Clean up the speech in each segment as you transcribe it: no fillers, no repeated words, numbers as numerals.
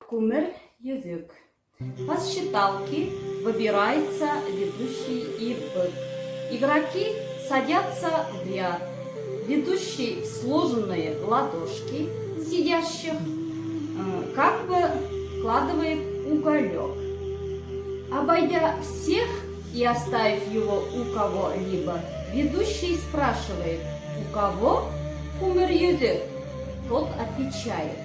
Кумир язык. По считалке выбирается ведущий и бык. Игроки садятся в ряд. Ведущий в сложенные ладошки сидящих как бы вкладывает уголек. Обойдя всех и оставив его у кого-либо, ведущий спрашивает, у кого кумир язык? Тот отвечает,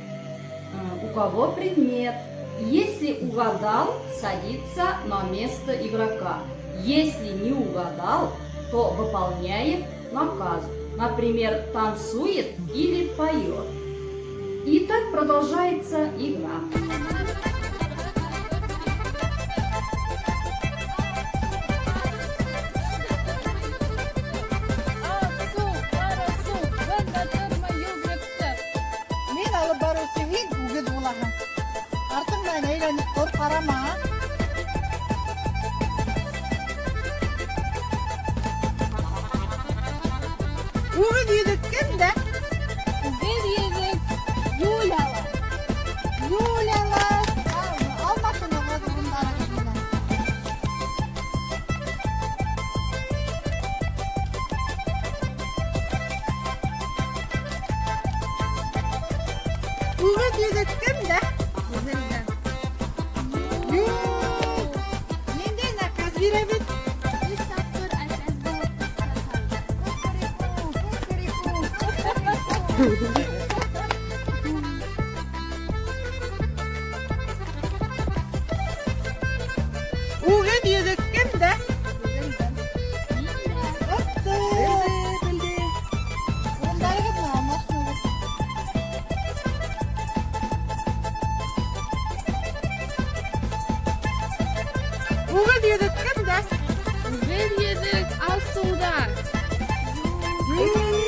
у кого предмет. Если угадал, садится на место игрока. Если не угадал, то выполняет наказ. Например, танцует или поет. И так продолжается игра. Мен алып барушы ең үгіт болағын. Артыңдан әйленіп тұр, қарама. Үгіт едік кімді? Үгіт едік Юляла. Юляла. Алмашын оғады бұндары кімді. Үгіт едік кімді? Нендей наказ береміз? Үш тапқыр айқас болып Үгіт едік кімді? Отты. Ондайғы мына алмашын оғады. Үгіт едік кімді? Үгіт едік Алсулдар. Юляла.